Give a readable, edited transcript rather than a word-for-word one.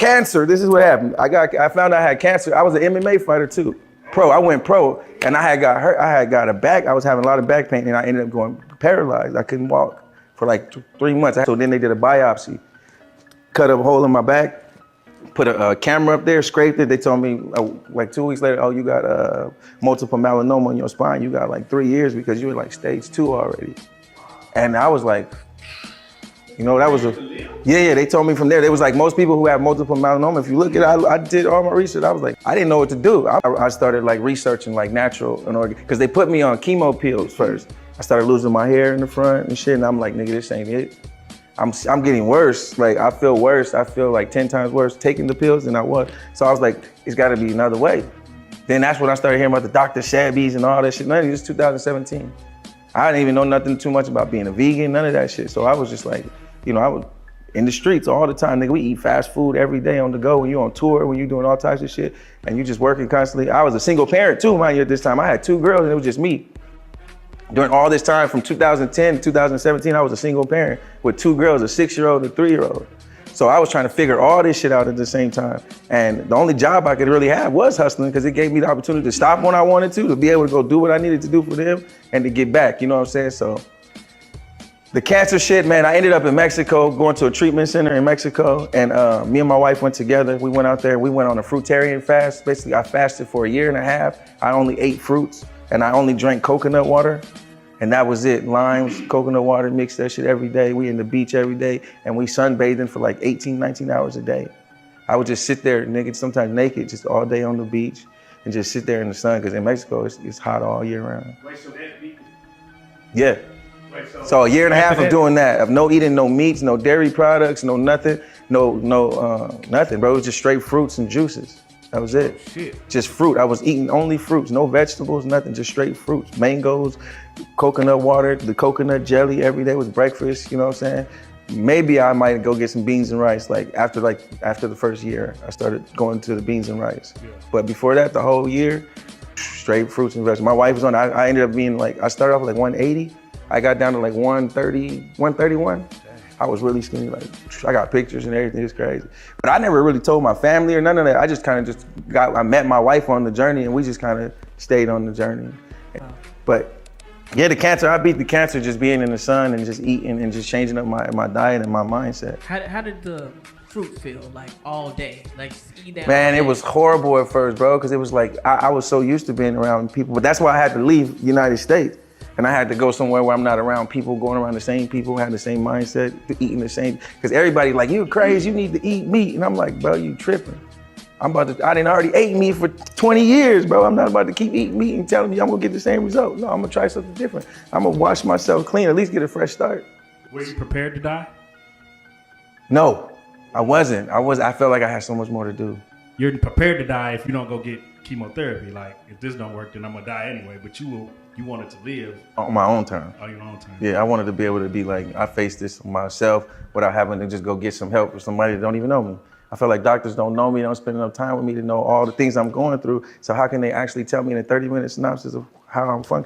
Cancer, this is what happened. I found out I had cancer. I was an MMA fighter too. Pro, I went pro, and I had got hurt. I had got a back, I was having a lot of back pain, and I ended up going paralyzed. I couldn't walk for like 3 months. So then they did a biopsy, cut a hole in my back, put a camera up there, scraped it. They told me like 2 weeks later, oh, you got multiple myeloma in your spine. You got like 3 years because you were like stage 2 already. And I was like, you know, that was yeah, they told me from there. They was like, most people who have multiple myeloma, if you look at it, I did all my research. I was like, I didn't know what to do. I started like researching like natural and organic, because they put me on chemo pills first. I started losing my hair in the front and shit, and I'm like, nigga, this ain't it. I'm getting worse. Like, I feel worse. I feel like 10 times worse taking the pills than I was. So I was like, it's gotta be another way. Then that's when I started hearing about the Dr. Shabbies and all that shit. None of this 2017. I didn't even know nothing too much about being a vegan, none of that shit. So I was just like, you know, I was in the streets all the time. Nigga, we eat fast food every day on the go, when you're on tour, when you're doing all types of shit, and you just working constantly. I was a single parent too, mind you, at this time. I had 2 girls and it was just me. During all this time, from 2010 to 2017, I was a single parent with 2 girls, a 6-year-old and a 3-year-old. So I was trying to figure all this shit out at the same time. And the only job I could really have was hustling, because it gave me the opportunity to stop when I wanted to be able to go do what I needed to do for them and to get back, you know what I'm saying? So the cancer shit, man, I ended up in Mexico, going to a treatment center in Mexico, and me and my wife went together. We went out there, we went on a fruitarian fast. Basically, I fasted for 1.5 years. I only ate fruits, and I only drank coconut water, and that was it. Limes, coconut water, mix that shit every day. We in the beach every day, and we sunbathing for like 18, 19 hours a day. I would just sit there, nigga, sometimes naked, just all day on the beach, and just sit there in the sun, because in Mexico, it's hot all year round. Wait, so that's vegan? Yeah. So 1.5 years of doing that, of no eating no meats, no dairy products, no nothing, nothing, bro. It was just straight fruits and juices. That was it. Shit. Just fruit. I was eating only fruits, no vegetables, nothing, just straight fruits. Mangoes, coconut water, the coconut jelly every day was breakfast, you know what I'm saying? Maybe I might go get some beans and rice, after the first year, I started going to the beans and rice. Yeah. But before that, the whole year, straight fruits and vegetables. My wife was on, I ended up being I started off with 180. I got down to 130, 131. I was really skinny, I got pictures and everything, it's crazy. But I never really told my family or none of that. I just kind of I met my wife on the journey, and we just kind of stayed on the journey. But yeah, the cancer, I beat the cancer just being in the sun and just eating and just changing up my diet and my mindset. How did the fruit feel, all day? Eat that Man, it was horrible at first, bro, because it was I was so used to being around people, but that's why I had to leave the United States. And I had to go somewhere where I'm not around people, going around the same people, had the same mindset, eating the same, because everybody you crazy, you need to eat meat. And I'm like, bro, you tripping. I done already ate meat for 20 years, bro. I'm not about to keep eating meat and telling me I'm gonna get the same result. No, I'm gonna try something different. I'm gonna wash myself clean, at least get a fresh start. Were you prepared to die? No, I wasn't. I felt like I had so much more to do. You're prepared to die if you don't go get chemotherapy. If this don't work, then I'm gonna die anyway, but you wanted to live. On my own terms. On your own terms. Yeah, I wanted to be able to be I faced this myself without having to just go get some help from somebody that don't even know me. I feel like doctors don't know me, don't spend enough time with me to know all the things I'm going through. So how can they actually tell me in a 30-minute synopsis of how I'm functioning?